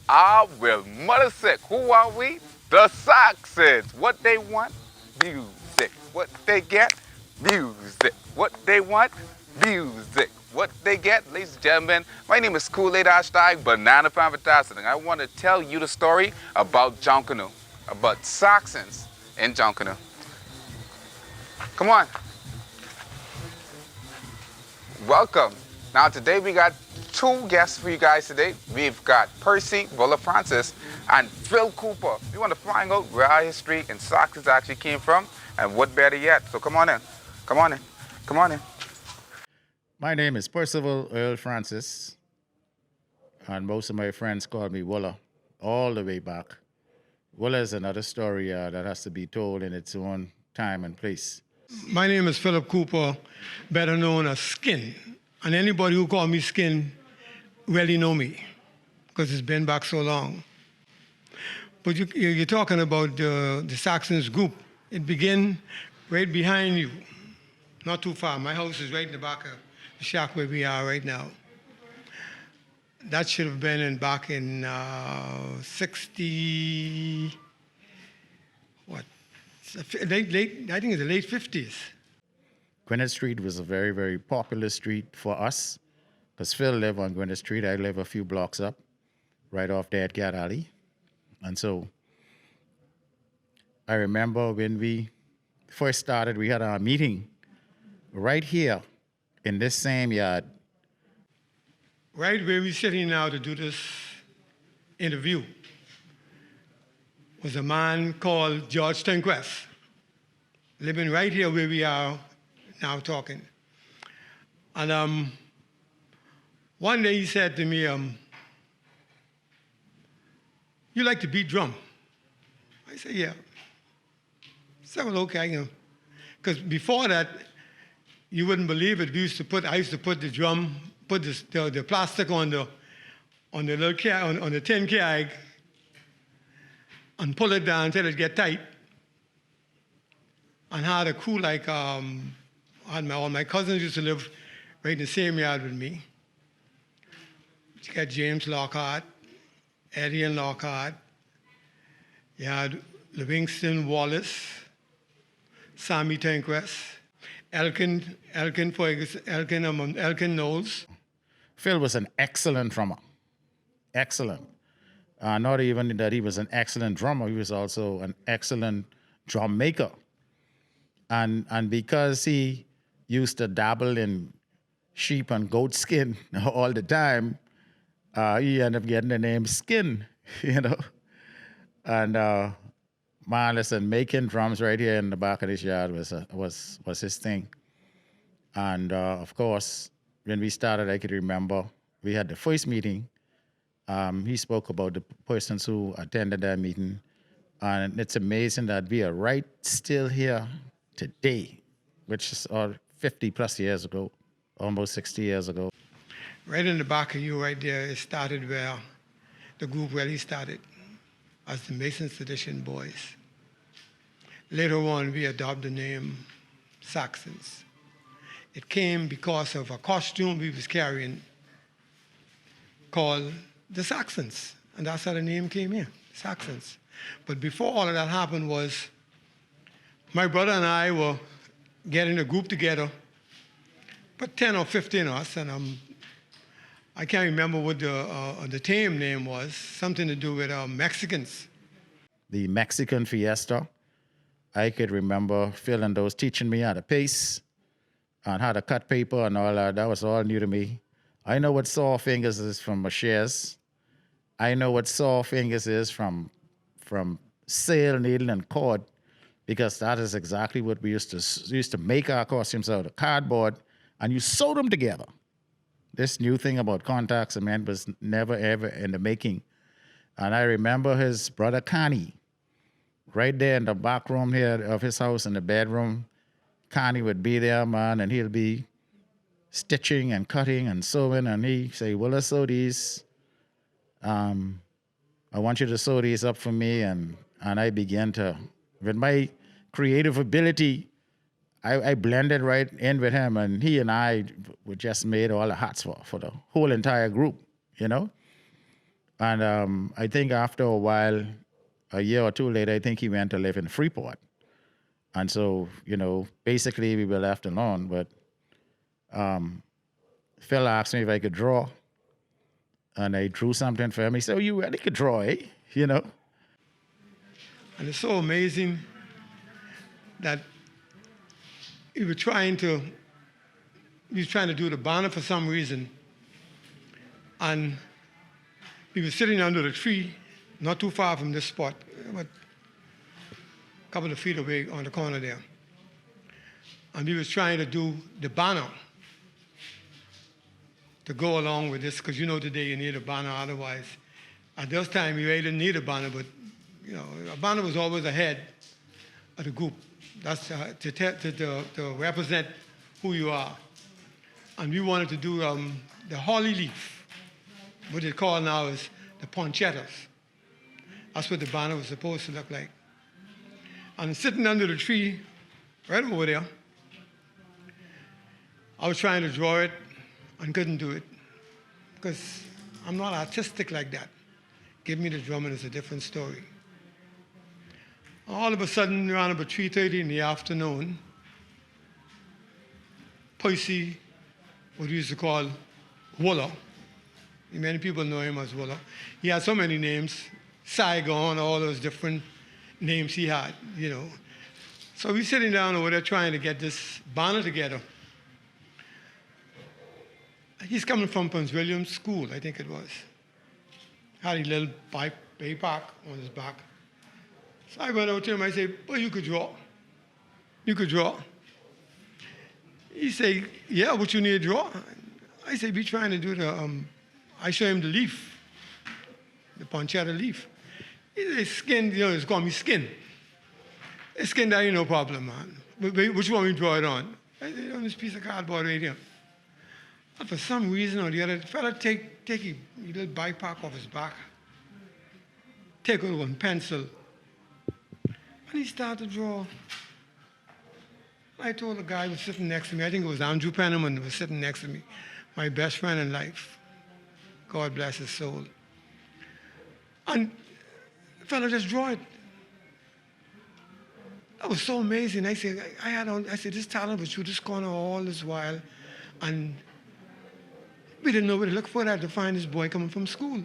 are with Mother Sick. Who are we? The Saxons. What they want? Music. What they get? Music. What they want? Music. What they get? Ladies and gentlemen, my name is Kool-Aid Hashtag Banana Fantastic, and I want to tell you the story about Junkanoo, about Saxons in Junkanoo. Come on. Welcome. Now today we got two guests for you guys today. We've got Percy, Vola Francis, and Phil Cooper. We want to find out where our history and Saxons actually came from, and what better yet. So come on in. Come on in. Come on in. My name is Percival Earl Francis, and most of my friends call me Vola, all the way back. Vola is another story that has to be told in its own time and place. My name is Philip Cooper, better known as Skin. And anybody who call me Skin really know me, because it's been back so long. But you're talking about the Saxons group. It began right behind you, not too far. My house is right in the back of the shack where we are right now. That should have been back in 60, what? I think it's the late 50s. Gwyneth Street was a very, very popular street for us, because Phil lived on Gwyneth Street. I live a few blocks up, right off Dead Cat Alley. And so I remember when we first started, we had our meeting right here in this same yard. Right where we're sitting now to do this interview was a man called George Tenquest, living right here where we are now talking. And one day he said to me, you like to beat drum? I said, yeah. I said, well, okay. Because before that, you wouldn't believe it. I used to put the drum, put the plastic on the little on the tin keg, and pull it down until it get tight. And had a crew like all my cousins used to live right in the same yard with me. You got James Lockhart, Eddie and Lockhart. You had Livingston Wallace, Sammy Tenquest, Elkin Knowles. Phil was an excellent drummer. Excellent. Not even that he was an excellent drummer, he was also an excellent drum maker. And because he used to dabble in sheep and goat skin all the time, he ended up getting the name Skin, you know. And man, listen, making drums right here in the back of this yard was his thing. And of course, when we started, I could remember we had the first meeting. He spoke about the persons who attended that meeting. And it's amazing that we are right still here today, which is 50 plus years ago, almost 60 years ago. Right in the back of you right there, it started where the group really started, as the Mason Sedition Boys. Later on, we adopted the name Saxons. It came because of a costume we was carrying called the Saxons, and that's how the name came here, Saxons. But before all of that happened was my brother and I were getting a group together, but 10 or 15 of us, and I can't remember what the team name was, something to do with Mexicans. The Mexican Fiesta. I could remember Phil and those teaching me how to pace and how to cut paper and all that. That was all new to me. I know what saw fingers is from machetes. I know what saw fingers is from sail, needle, and cord, because that is exactly what we used to make our costumes out of cardboard, and you sew them together. This new thing about contact cement was never, ever in the making. And I remember his brother Connie, right there in the back room here of his house in the bedroom. Connie would be there, man, and he'll be stitching and cutting and sewing, and he say, well, let's sew these. I want you to sew these up for me. And I began to, with my creative ability, I blended right in with him, and he and I just made all the hats for the whole entire group, you know? And I think after a while, a year or two later, I think he went to live in Freeport. And so, basically we were left alone. But Phil asked me if I could draw. And I drew something for him. He said, "Oh, you really could draw, eh?" And it's so amazing that he was trying to do the banner for some reason. And we were sitting under the tree, not too far from this spot, but a couple of feet away on the corner there. And we was trying to do the banner to go along with this, because today you need a banner, otherwise. At this time, you really didn't need a banner, but a banner was always ahead of the group. That's to represent who you are. And we wanted to do the holly leaf, what they call now is the ponchettas. That's what the banner was supposed to look like. And sitting under the tree, right over there, I was trying to draw it and couldn't do it because I'm not artistic like that. Give me the drum and it's a different story. All of a sudden, around about 3:30 in the afternoon, Percy, what we used to call Vola, many people know him as Vola. He had so many names, Saigon, all those different names he had, So we're sitting down over there trying to get this banner together. He's coming from Prince William School, I think it was. Had a little backpack on his back. So I went out to him, I said, "Well, you could draw. You could draw." He said, "Yeah, what you need to draw?" I said, "We're trying to do I show him the leaf, the pancetta leaf." He said, "Skin, it's called me skin. Skin, that ain't no problem, man. What you want me to draw it on?" I said, "On this piece of cardboard right here." And for some reason or the other, the fella take a little backpack off his back, take out one pencil, and he started to draw. I told the guy who was sitting next to me, I think it was Andrew Penniman who was sitting next to me, my best friend in life. God bless his soul. And the fella just draw it. That was so amazing. I said, this talent was through this corner all this while, and we didn't know where to look for that to find this boy coming from school.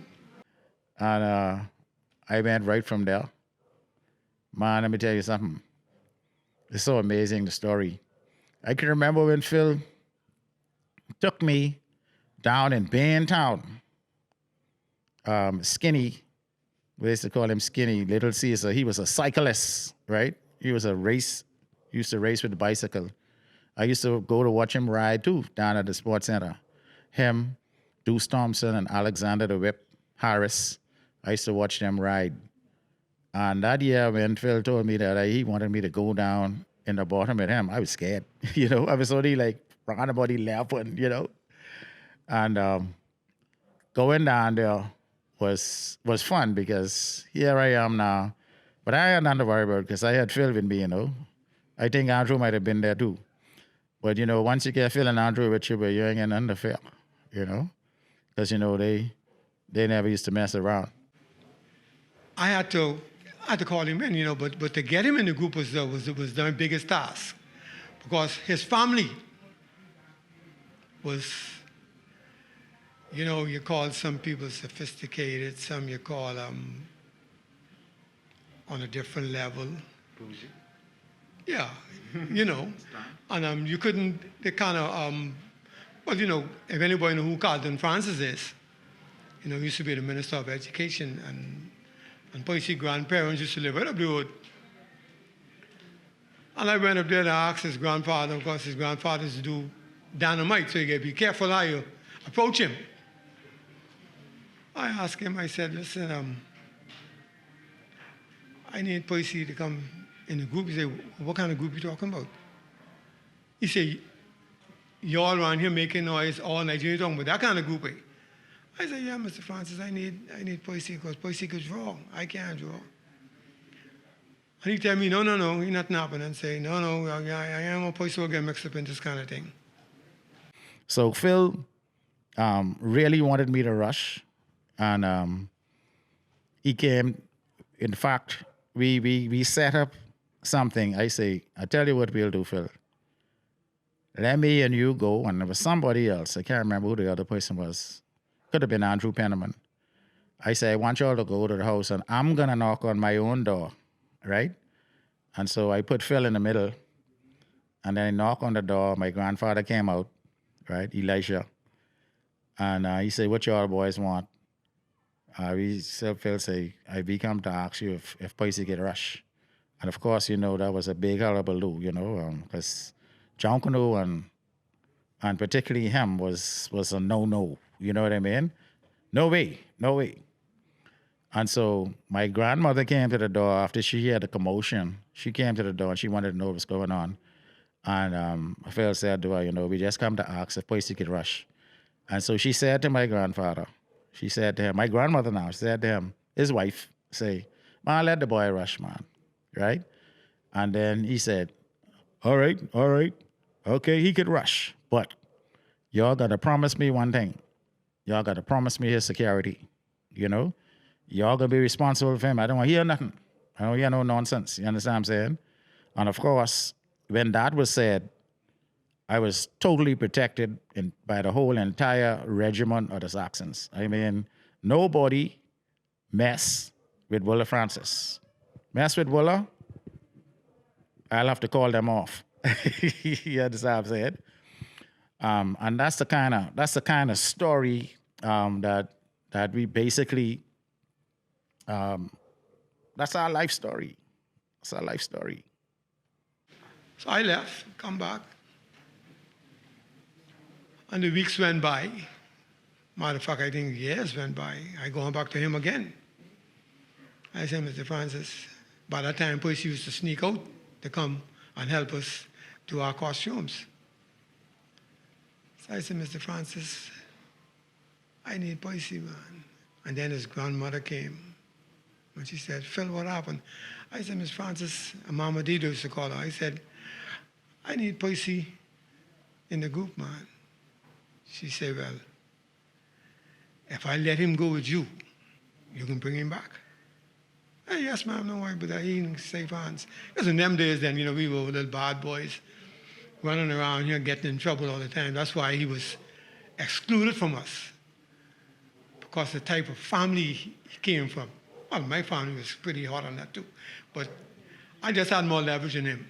And I went right from there. Man, let me tell you something. It's so amazing, the story. I can remember when Phil took me down in Baintown. Skinny, we used to call him Skinny, Little Caesar. He was a cyclist, right? He was used to race with the bicycle. I used to go to watch him ride too, down at the sports center. Him, Deuce Thompson, and Alexander the Whip Harris. I used to watch them ride. And that year when Phil told me that he wanted me to go down in the bottom with him, I was scared. I was only like around about 11, And going down there was fun because here I am now. But I had nothing to worry about because I had Phil with me, I think Andrew might have been there too. But, once you get Phil and Andrew with you, you ain't nothing to fear, Because, they never used to mess around. I had to call him in, but to get him in the group was the biggest task, because his family was, you call some people sophisticated, some you call on a different level. Bougie. Yeah, and you couldn't, they kind of, if anybody knows who Carlton Francis is, he used to be the Minister of Education, and Percy's grandparents used to live right up the road. And I went up there to ask his grandfather, of course his grandfather used to do dynamite, so you got to be careful how you approach him. I asked him, I said, "Listen, I need Percy to come in the group." He said, "What kind of group are you talking about?" He said, "You all around here making noise all night. You're talking about that kind of group, eh?" I said, "Yeah, Mr. Francis, I need Percy because Percy could draw. I can't draw." And he tell me, no, he's not napping, and say, no, I am a Percy will get mixed up in this kind of thing. So Phil really wanted me to rush. And he came. In fact, we set up something. I say, I tell you what we'll do, Phil. Let me and you go, and there was somebody else. I can't remember who the other person was. Could have been Andrew Penniman. I say, I want y'all to go to the house, and I'm gonna knock on my own door, right? And so I put Phil in the middle, and then I knock on the door. My grandfather came out, right, Elijah, and he said, "What y'all boys want?" Phil say, "We come to ask you if Percy get rush," and of course, that was a big hullabaloo, because Junkanoo and particularly him was a no. You know what I mean? No way. And so my grandmother came to the door after she heard the commotion. She came to the door and she wanted to know what's going on. And Phil said to her, we just come to ask if Percy could rush. And so she said to my grandfather, she said to him, my grandmother now, she said to him, his wife, say, "Man, let the boy rush, man." Right? And then he said, all right, okay, he could rush. But y'all got to promise me one thing. Y'all got to promise me his security, Y'all gonna be responsible for him. I don't want to hear nothing. I don't hear no nonsense. You understand what I'm saying? And of course, when that was said, I was totally protected by the whole entire regiment of the Saxons. I mean, nobody mess with Vola Francis. Mess with Vola, I'll have to call them off. You understand what I'm saying? And that's the kind of story that we basically. That's our life story. So I left, come back, and the weeks went by. Matter of fact, I think years went by. I go back to him again. I said, "Mr. Francis," by that time, Percy used to sneak out to come and help us do our costumes. So I said, "Mr. Francis, I need Percy, man." And then his grandmother came. And she said, "Phil, what happened?" I said, "Miss Francis," Mama Dida used to call her. I said, "I need Percy in the group, man." She said, "Well, if I let him go with you, you can bring him back." Hey, "Yes, ma'am, no worry, but he in safe hands." Because in them days then, we were little bad boys running around here getting in trouble all the time. That's why he was excluded from us, because the type of family he came from. Well, my family was pretty hot on that too, but I just had more leverage than him,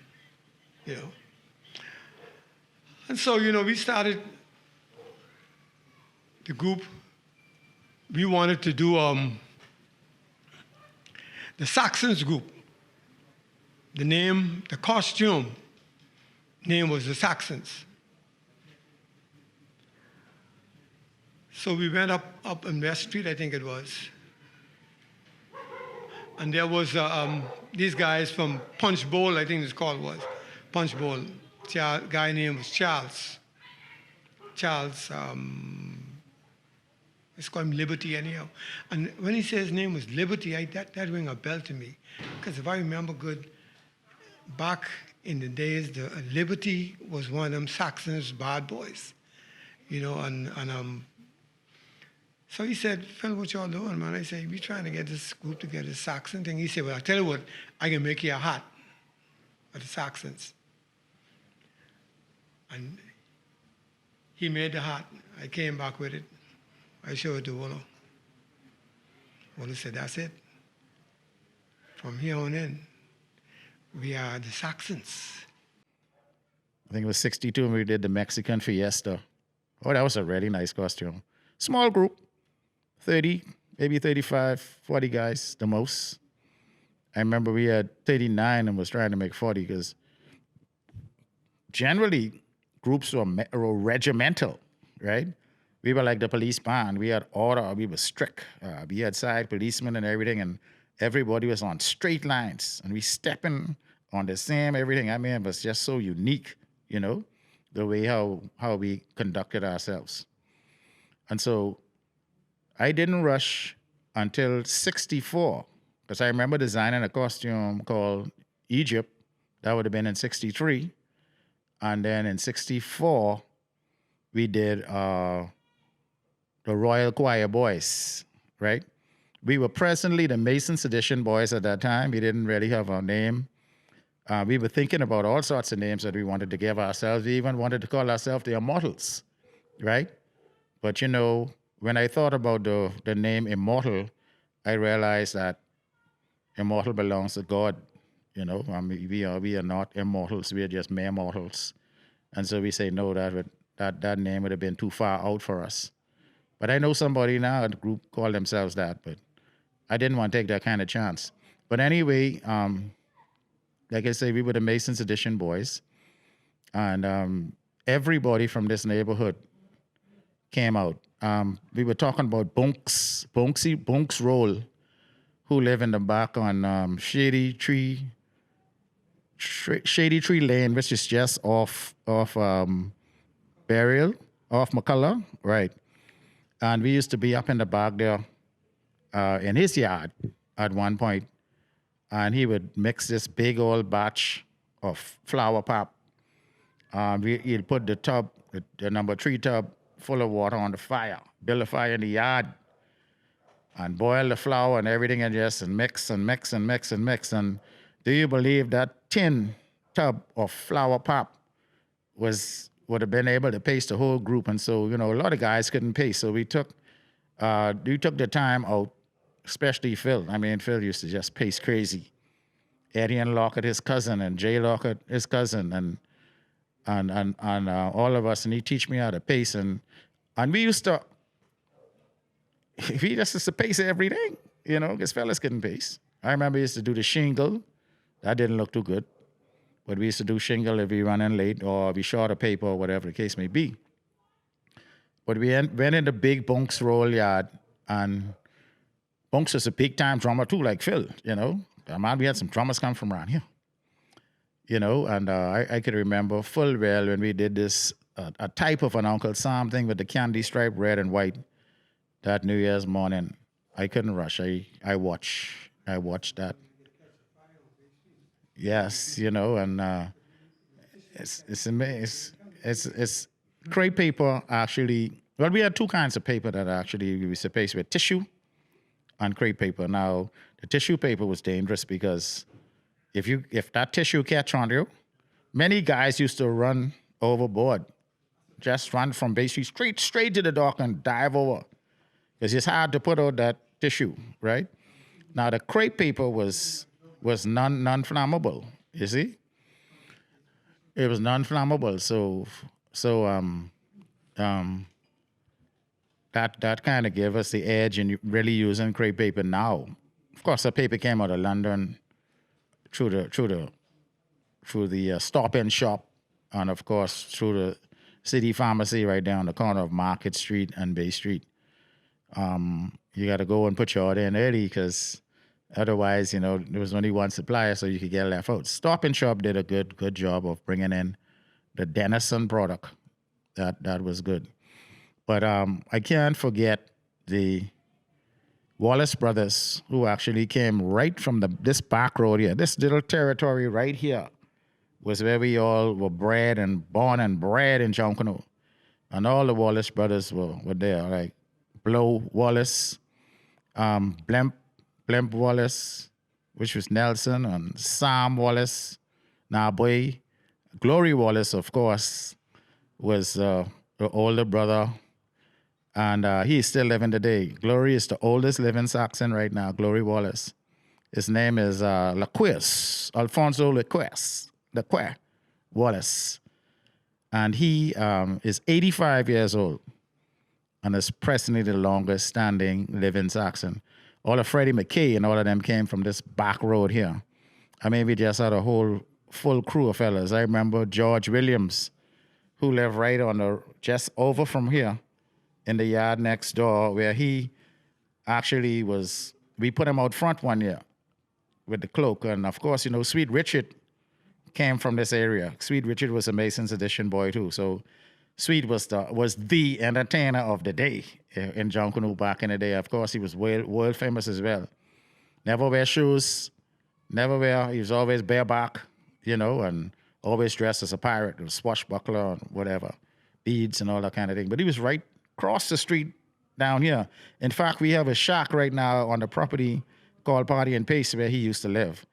And so, we started the group. We wanted to do the Saxons group. The costume name was the Saxons. So we went up in West Street, I think it was. And there was these guys from Punch Bowl, I think it's called was. Punch Bowl. Guy name was Charles. Let's call him Liberty anyhow. And when he said his name was Liberty, that rang a bell to me. Because if I remember good, back in the days, the Liberty was one of them Saxons bad boys. So he said, "Phil, what y'all doing, man?" I said, "We trying to get this group together, this Saxon thing." He said, "Well, I tell you what, I can make you a hat of the Saxons." And he made the hat. I came back with it. I showed it to Vola. Vola said, "That's it. From here on in, we are the Saxons." I think it was 62 when we did the Mexican Fiesta. Oh, that was a really nice costume. Small group, 30, maybe 35, 40 guys, the most. I remember we had 39 and was trying to make 40 because generally groups were regimental, right? We were like the police band. We had order. We were strict. We had side policemen and everything, and everybody was on straight lines, and we stepping on the same everything. I mean, it was just so unique, the way how we conducted ourselves. And so I didn't rush until 64, because I remember designing a costume called Egypt. That would have been in 63. And then in 64, we did the Royal Choir Boys, right? We were presently the Mason Sedition Boys at that time. We didn't really have a name. We were thinking about all sorts of names that we wanted to give ourselves. We even wanted to call ourselves the Immortals, right? But when I thought about the name Immortal, I realized that immortal belongs to God. I mean, we are not immortals. We are just mere mortals. And so we say no. That name would have been too far out for us. But I know somebody now, a group call themselves that, but I didn't want to take that kind of chance. But anyway, like I say, we were the Masons Edition Boys, and everybody from this neighborhood came out. We were talking about Bunks Roll, who live in the back on Shady Tree Lane, which is just off Burial, off McCullough, right? And we used to be up in the back there in his yard at one point, and he would mix this big old batch of flour pop. He'd put the tub, the number 3 tub, full of water on the fire, build a fire in the yard, and boil the flour and everything and mix and mix and mix and mix. And do you believe that tin tub of flour pop would have been able to pace the whole group? And so, a lot of guys couldn't pace. So we took the time out, especially Phil. I mean, Phil used to just pace crazy. Eddie and Lockett, his cousin, and Jay Lockett, his cousin, and all of us, and he teach me how to pace. And we used to pace everything, because fellas couldn't pace. I remember we used to do the shingle. That didn't look too good. But we used to do shingle if we running late or we short a paper or whatever the case may be. But we went in the big Bunks Roll yard, and Bunks was a big-time drummer too, like Phil, Man, we had some drummers come from around here. And I could remember full well when we did this, a type of an Uncle Sam thing with the candy stripe, red and white, that New Year's morning. I couldn't rush. I watched that. Yes, and it's amazing. It's crepe paper actually. Well, we had two kinds of paper that actually we used to paste with: tissue and crepe paper. Now, the tissue paper was dangerous because if that tissue catch on you, many guys used to run overboard, just run from Bay Street straight to the dock and dive over, because it's hard to put out that tissue, right? Now, the crepe paper was non-flammable, you see? It was non-flammable, so that kind of gave us the edge in really using crepe paper now. Of course, the paper came out of London through the Stop and Shop, and of course through the City Pharmacy right down the corner of Market Street and Bay Street. You got to go and put your order in early because otherwise, there was only one supplier, so you could get left out. Stop and Shop did a good job of bringing in the Denison product. That was good. But I can't forget the Wallace brothers, who actually came right from this back road here. This little territory right here was where we all were born and bred in Junkanoo. And all the Wallace brothers were there, like Blow Wallace, Blimp Wallace, which was Nelson, and Sam Wallace, boy, Glory Wallace, of course, was the older brother, and he's still living today. Glory is the oldest living Saxon right now, Glory Wallace. His name is Alfonso Lequest Wallace, and he is 85 years old and is presently the longest standing living Saxon. All of Freddie McKay and all of them came from this back road here. I mean, we just had a whole full crew of fellas. I remember George Williams, who lived right just over from here in the yard next door, where he actually we put him out front one year with the cloak. And of course, Sweet Richard came from this area. Sweet Richard was a Mason's Edition boy too. So Sweet was the entertainer of the day in Junkanoo back in the day. Of course, he was world famous as well. Never wear shoes, he was always bareback, and always dressed as a pirate, with swashbuckler and whatever, beads and all that kind of thing. But he was right across the street down here. In fact, we have a shack right now on the property called Party and Pace where he used to live.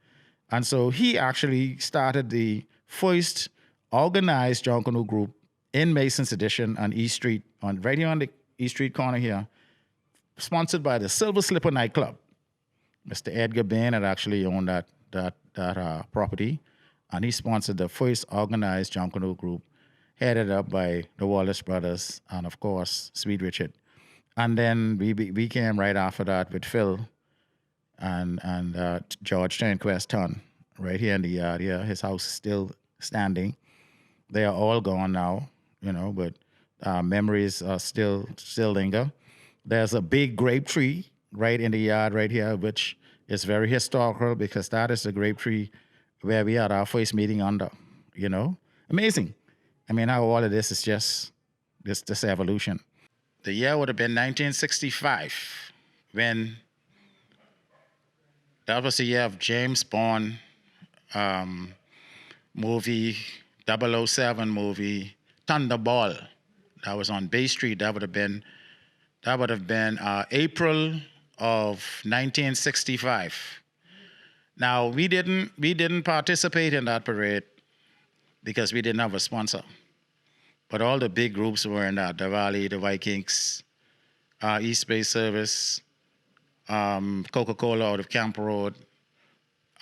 And so he actually started the first organized Junkanoo group in Mason's Edition on East Street, right here on the East Street corner here, sponsored by the Silver Slipper nightclub. Mr. Edgar Bain had actually owned that property, and he sponsored the first organized Junkanoo group, headed up by the Wallace brothers and, of course, Sweet Richard. And then we came right after that with Phil and George Turnquest Ton right here in the yard. Yeah, his house is still standing. They are all gone now, but memories are still linger. There's a big grape tree right in the yard right here, which is very historical because that is the grape tree where we had our first meeting under, Amazing. I mean, how all of this is just this evolution. The year would have been 1965 when that was the year of James Bond movie, 007 movie, Thunderball. That was on Bay Street. That would have been April of 1965. Now we didn't participate in that parade because we didn't have a sponsor. But all the big groups were in that: the Valley, the Vikings, East Bay Service, Coca-Cola out of Camp Road,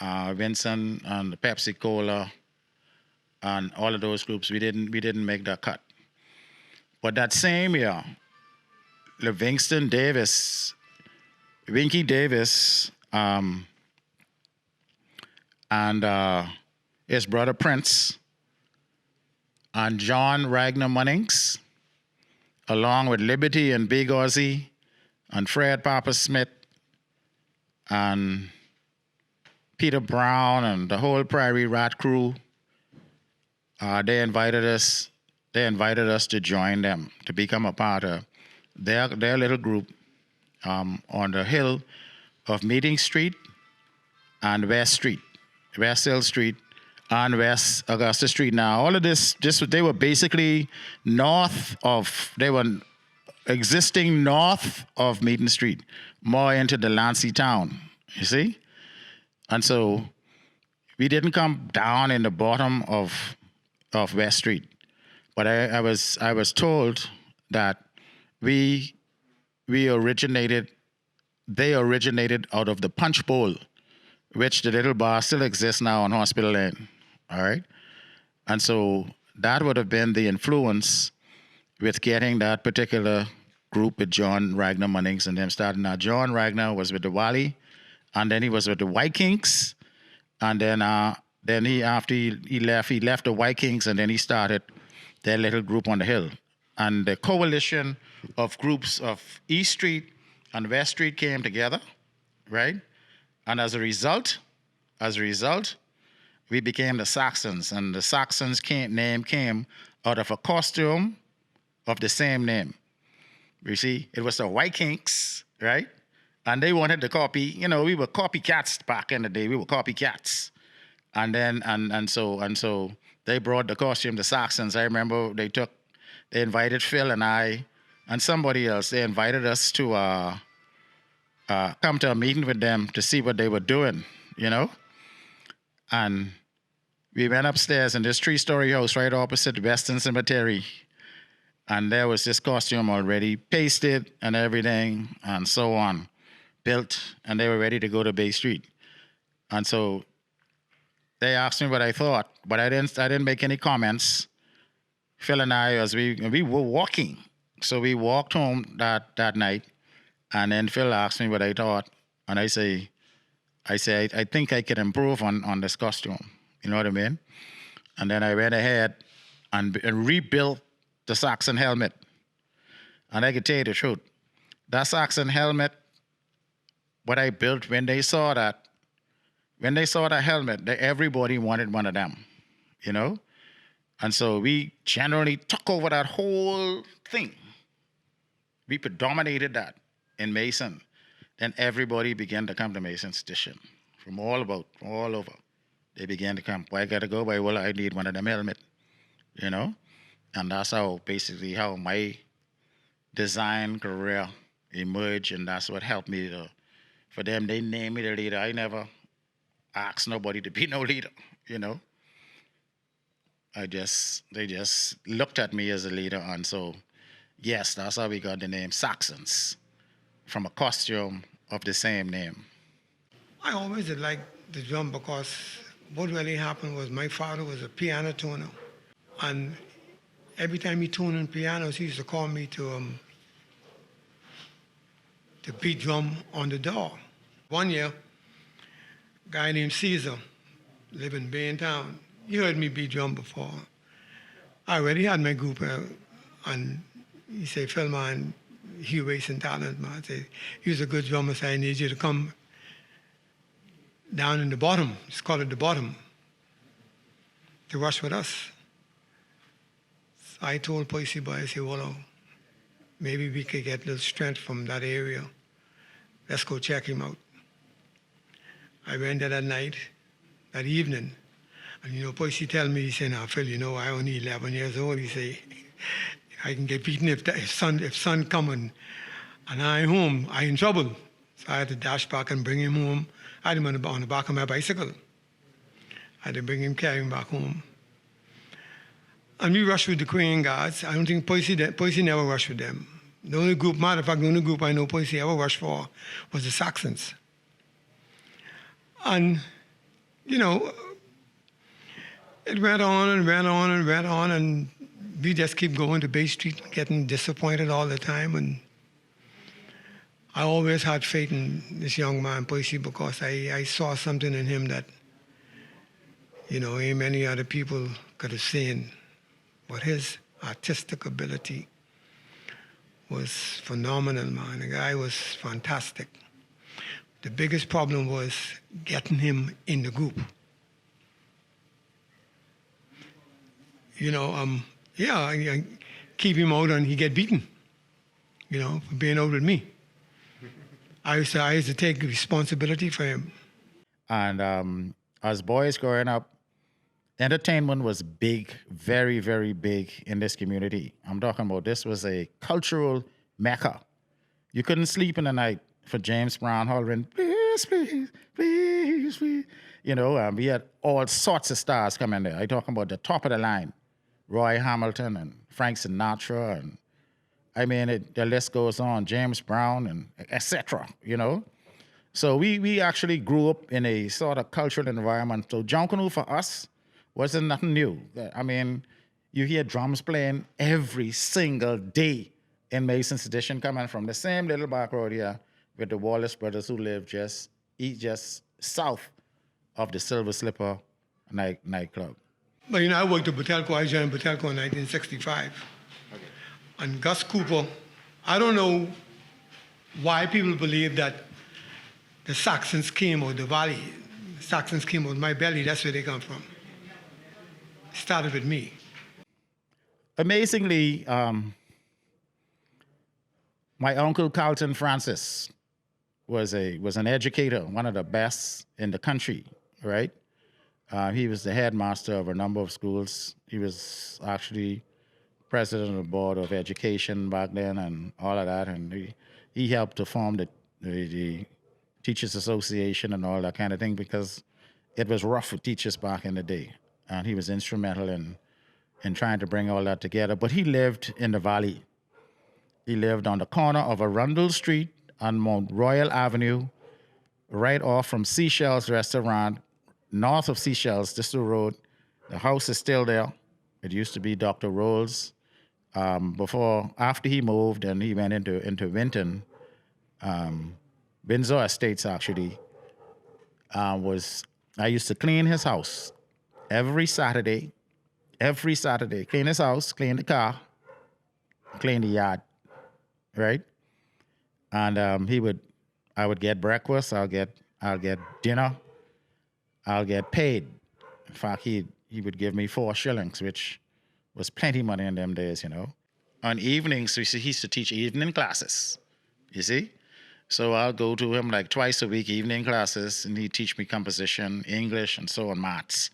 Vincent and the Pepsi Cola, and all of those groups. We didn't make that cut. But that same year, Livingston Davis, Winky Davis, and his brother Prince, and John Ragnar Munnings, along with Liberty and Big Ozzy, and Fred Papa Smith, and Peter Brown, and the whole Prairie Rat crew. They invited us to join them, to become a part of their little group on the hill of Meeting Street and West Hill Street, and West Augusta Street. Now, all of they were basically they were existing north of Meeting Street, more into the Lancey town, you see? And so we didn't come down in the bottom of West Street. But I was told that they originated out of the Punch Bowl, which the little bar still exists now on Hospital Lane. All right? And so that would have been the influence with getting that particular group with John Ragnar Munnings and them starting. Now, John Ragnar was with the Wally, and then he was with the Vikings, and then after he left the Vikings, and then he started their little group on the hill. And the coalition of groups of East Street and West Street came together, right? And as a result, we became the Saxons, and the Saxons name came out of a costume of the same name. You see, it was the Vikings, right? And they wanted to copy. We were copycats back in the day. We were copycats, and then and so they brought the costume, the Saxons. I remember they invited Phil and I and somebody else. They invited us to come to a meeting with them to see what they were doing, And we went upstairs in this 3-story house right opposite Western Cemetery. And there was this costume already pasted and everything and so on, built, and they were ready to go to Bay Street. And so they asked me what I thought, but I didn't make any comments. Phil and I, as we were walking. So we walked home that night, and then Phil asked me what I thought, and I say, I think I can improve on this costume. You know what I mean? And then I went ahead and rebuilt the Saxon helmet. And I can tell you the truth. That Saxon helmet, what I built, when they saw that helmet, everybody wanted one of them, And so we generally took over that whole thing. We predominated that in Mason. Then everybody began to come to Mason's Edition from all over. They began to come. Well, I got to go by, I need one of them helmet, And that's basically how my design career emerge, and that's what helped me for them. They named me the leader. I never asked nobody to be no leader, you know. They just looked at me as a leader, and so yes, that's how we got the name Saxons, from a costume of the same name. I always did like the drum because what really happened was my father was a piano tuner. And every time he tuned in pianos, he used to call me to beat drum on the door. One year, a guy named Caesar, lived in Baintown, he heard me beat drum before. I already had my group, and he said, Phil, man, he wasting talent, man. I said, he's a good drummer, so I need you to come down in the bottom, it's called it the bottom, to rush with us. So I told Percy, boy, I said, Vola, maybe we could get a little strength from that area. Let's go check him out. I went there that night, that evening, and Percy tell me, he said, now, Phil, I only 11 years old. He say, I can get beaten if son come and I home, I in trouble. So I had to dash back and bring him home. I had him on the back of my bicycle. I had to bring him, carry him back home. And we rushed with the Korean guards. I don't think Percy never rushed with them. The only group, matter of fact, the only group I know Percy ever rushed for was the Saxons. And, it went on and went on and went on, and we just keep going to Bay Street, getting disappointed all the time. And I always had faith in this young man, Percy, because I saw something in him that, ain't many other people could have seen. But his artistic ability was phenomenal, man. The guy was fantastic. The biggest problem was getting him in the group. I keep him out and he get beaten, for being out with me. I used to take responsibility for him. And as boys growing up, entertainment was big, very, very big in this community. I'm talking about this was a cultural mecca. You couldn't sleep in the night for James Brown hollering, please, please, please, please. We had all sorts of stars coming there. I'm talking about the top of the line, Roy Hamilton and Frank Sinatra, and the list goes on, James Brown and etc. So we actually grew up in a sort of cultural environment. So Junkanoo for us wasn't nothing new. You hear drums playing every single day in Mason's Edition, coming from the same little back road here with the Wallace brothers who live just south of the Silver Slipper nightclub. But I worked at Butelco. I joined Butelco in 1965. Okay. And Gus Cooper, I don't know why people believe that the Saxons came out of the valley. The Saxons came out of my belly. That's where they come from. It started with me. Amazingly, my uncle Carlton Francis was an educator, one of the best in the country, right? He was the headmaster of a number of schools. He was actually president of the board of education back then and all of that. And he helped to form the Teachers Association and all that kind of thing, because it was rough for teachers back in the day. And he was instrumental in trying to bring all that together. But he lived in the valley. He lived on the corner of Arundel Street on Mount Royal Avenue, right off from Seashells Restaurant, north of Seashells, just the road. The house is still there. It used to be Dr. Rolls. After he moved and he went into Winton, Windsor Estates actually, I used to clean his house every Saturday. Clean his house, clean the car, clean the yard, right? And I would get breakfast, I'll get dinner, I'll get paid. In fact, he would give me 4 shillings, which was plenty money in them days, On evenings, he used to teach evening classes, you see? So I'll go to him like twice a week, evening classes, and he'd teach me composition, English, and so on, maths,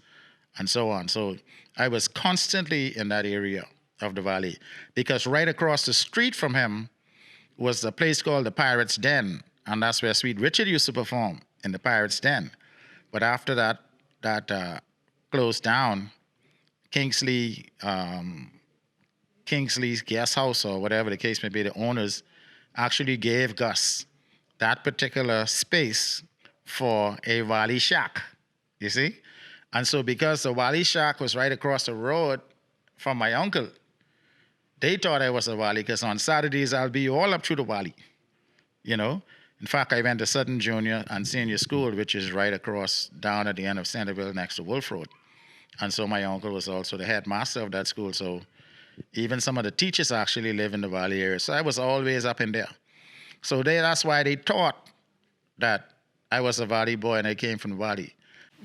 and so on. So I was constantly in that area of the valley, because right across the street from him was a place called the Pirates Den, and that's where Sweet Richard used to perform, in the Pirates Den. But after that closed down, Kingsley, Kingsley's guest house or whatever the case may be, the owners actually gave Gus that particular space for a Wally Shack, you see? And so because the Wally Shack was right across the road from my uncle, they thought I was a Wally because on Saturdays I'll be all up through the Wally, you know? In fact, I went to Sutton Junior and Senior School, which is right across down at the end of Centerville next to Wolf Road. And so my uncle was also the headmaster of that school. So even some of the teachers actually live in the Valley area. So I was always up in there. So that's why they thought that I was a Valley boy and I came from the Valley.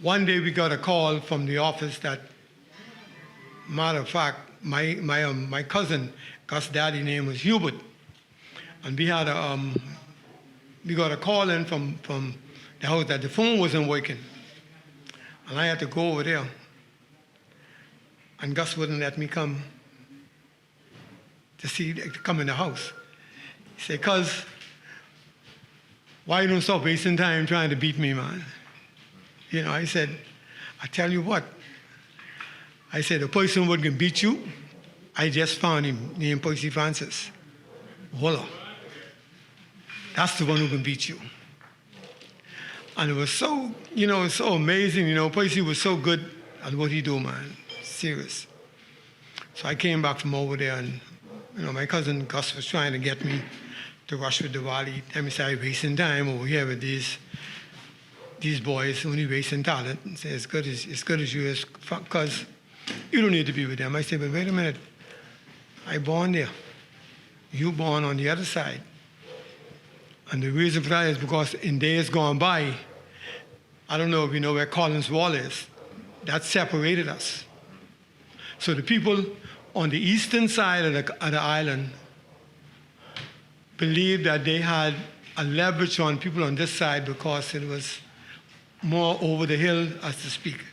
One day we got a call from the office that, matter of fact, my cousin, Gus' daddy name was Hubert, and we got a call in from the house that the phone wasn't working, and I had to go over there, and Gus wouldn't let me come to come in the house. He said, "Cuz, why you don't stop wasting time trying to beat me, man?" You know, I said, "I tell you what," I said, "the person who can beat you, I just found him, named Percy Francis. Vola. That's the one who can beat you." And it was so, so amazing, Percy was so good at what he do, man. Serious. So I came back from over there, and, my cousin Gus was trying to get me to rush with the Wally. Let me say, wasting time over here with these boys, only wasting talent. And say, as good as you is, because you don't need to be with them. I said, but wait a minute. I born there. You born on the other side. And the reason for that is because in days gone by, I don't know if you know where Collins Wall is, that separated us. So the people on the eastern side of the island believed that they had a leverage on people on this side because it was more over the hill, as to speak.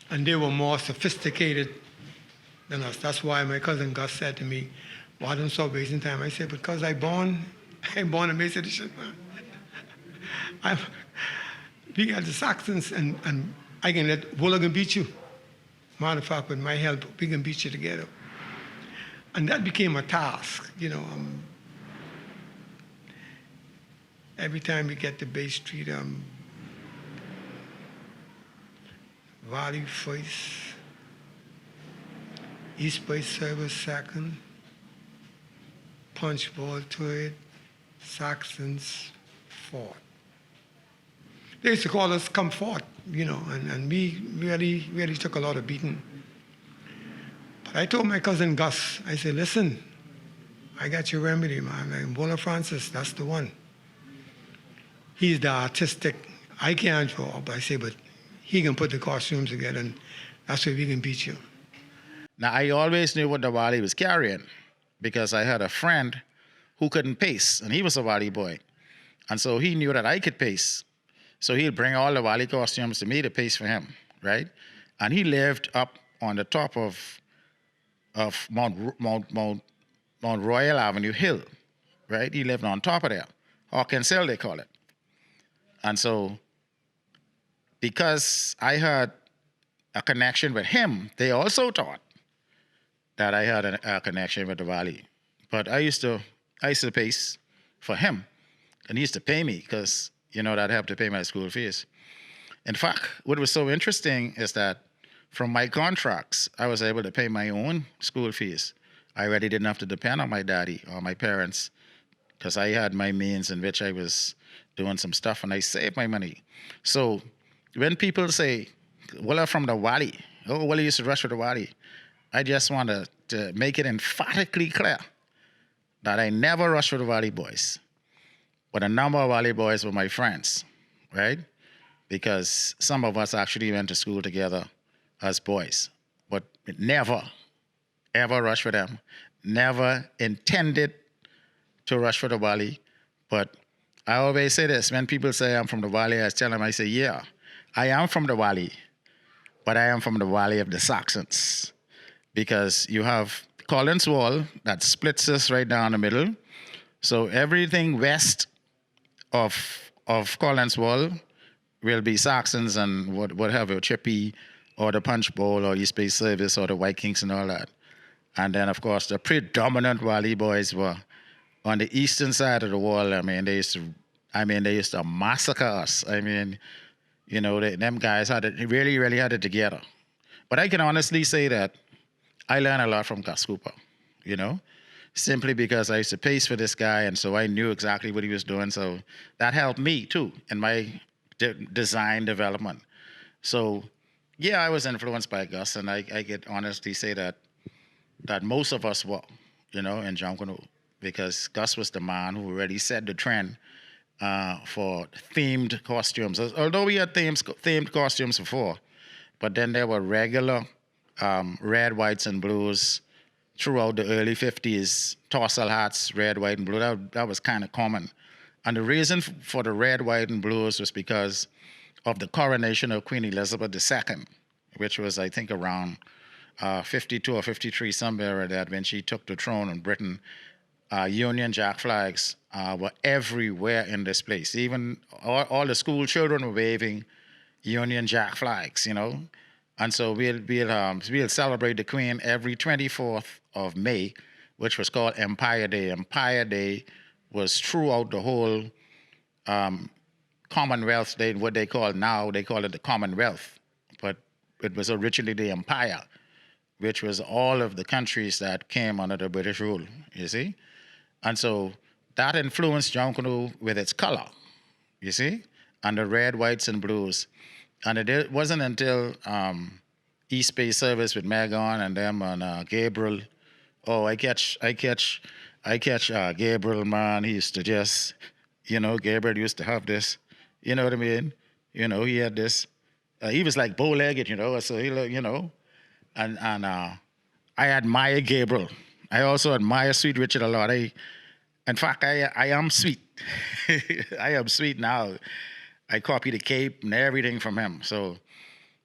And they were more sophisticated than us. That's why my cousin Gus said to me, "Why don't you stop wasting time?" I said, "Because I'm born a Methodist man. We got the Saxons, and I can let Vola can beat you. Matter of fact, with my help, we can beat you together." And that became a task, every time we get to Bay Street, Valley first, East Bay Service second, Punch Bowl third, Saxons fourth. They used to call us "come forth," and we really took a lot of beating. But I told my cousin Gus, I said, "Listen, I got your remedy, man. Like Bola Francis, that's the one. He's the artistic. I can't draw," but I say, "But he can put the costumes together, and that's where we can beat you." Now, I always knew what the Wally was carrying because I had a friend who couldn't pace, and he was a Wally boy. And so he knew that I could pace. So he'd bring all the Wally costumes to me to pace for him, right? And he lived up on the top of Mount Royal Avenue Hill, right? He lived on top of there. Hawkins Hill, they call it. And so because I had a connection with him, they also thought that I had a connection with the Valley. But I used to pace for him, and he used to pay me because, that helped to pay my school fees. In fact, what was so interesting is that from my contracts, I was able to pay my own school fees. I already didn't have to depend on my daddy or my parents because I had my means in which I was doing some stuff, and I saved my money. So when people say, "Well, I'm from the Valley," "Oh, well, I used to rush for the Valley," I just want to make it emphatically clear that I never rushed for the Valley boys. But a number of Valley boys were my friends, right? Because some of us actually went to school together as boys, but never, ever rushed for them. Never intended to rush for the Valley. But I always say this, when people say I'm from the Valley, I tell them, I say, yeah, I am from the Valley, but I am from the Valley of the Saxons. Because you have Collins Wall that splits us right down the middle. So everything west of Collins Wall will be Saxons and whatever, Chippy or the Punch Bowl or East Bay Service or the Vikings and all that. And then, of course, the predominant Wally boys were on the eastern side of the wall. They used to massacre us. Them guys really had it together. But I can honestly say that I learned a lot from Gus Cooper, simply because I used to pace for this guy, and so I knew exactly what he was doing. So that helped me, too, in my design development. So, yeah, I was influenced by Gus, and I could honestly say that most of us were, in Junkanoo, because Gus was the man who already set the trend for themed costumes. Although we had themed costumes before, but then there were regular red, whites, and blues throughout the early 50s, tassel hats, red, white, and blue. That was kind of common. And the reason for the red, white, and blues was because of the coronation of Queen Elizabeth II, which was, I think, around 52 or 53, somewhere like that, when she took the throne in Britain. Union Jack flags were everywhere in this place. Even all the school children were waving Union Jack flags, And so we'll celebrate the Queen every 24th of May, which was called Empire Day. Empire Day was throughout the whole Commonwealth. What they call it the Commonwealth, but it was originally the Empire, which was all of the countries that came under the British rule, you see? And so that influenced Junkanoo with its color, you see? And the red, whites, and blues. And it wasn't until East Bay Service with Megan and them and Gabriel. Oh, I catch Gabriel, man. He used to just, Gabriel used to have this, you know what I mean? He had this. He was like bow-legged, so he, and I admire Gabriel. I also admire Sweet Richard a lot. In fact, I am sweet. I am sweet now. I copy the cape and everything from him. So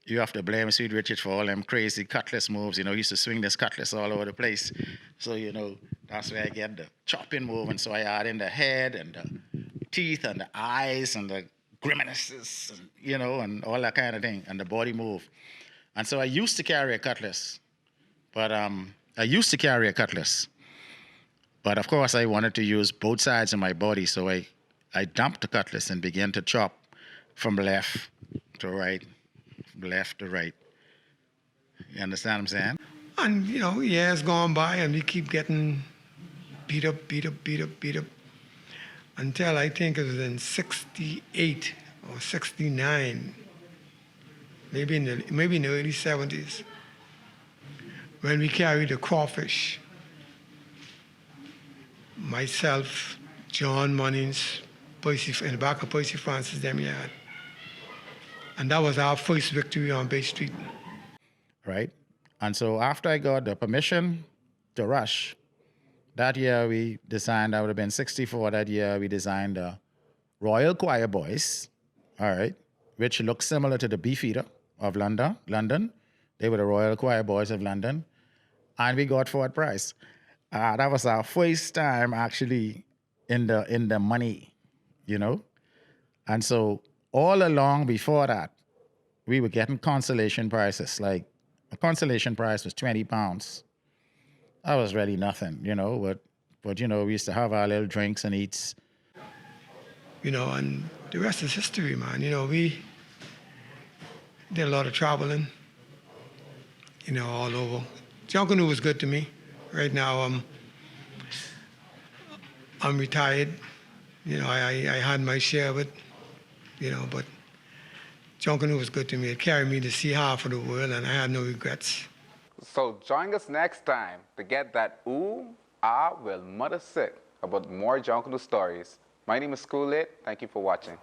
you have to blame Sweet Richard for all them crazy cutlass moves. He used to swing this cutlass all over the place. So, that's where I get the chopping move. And so I add in the head and the teeth and the eyes and the grimaces, and, and all that kind of thing, and the body move. And so I used to carry a cutlass. But of course, I wanted to use both sides of my body, so I dumped the cutlass and began to chop from left to right, left to right. You understand what I'm saying? And, years gone by, and we keep getting beat up, until I think it was in 68 or 69, maybe in the early 70s, when we carried the crawfish. Myself, John Munnings, Percy, in the back of Percy Francis Demiard. And that was our first victory on Bay Street. Right. And so after I got the permission to rush, that year we designed, I would have been 64, that year we designed the Royal Choir Boys, all right, which looked similar to the Beefeater of London. They were the Royal Choir Boys of London. And we got Ford Price. That was our first time actually in the money, And so all along before that, we were getting consolation prices. Like a consolation price was 20 pounds. That was really nothing, but we used to have our little drinks and eats. And the rest is history, man. We did a lot of traveling, all over. Junkanoo was good to me. Right now, I'm retired. I had my share of it, but Junkanoo was good to me. It carried me to see half of the world, and I had no regrets. So join us next time to get that ooh, will mother sick about more Junkanoo stories. My name is School It. Thank you for watching.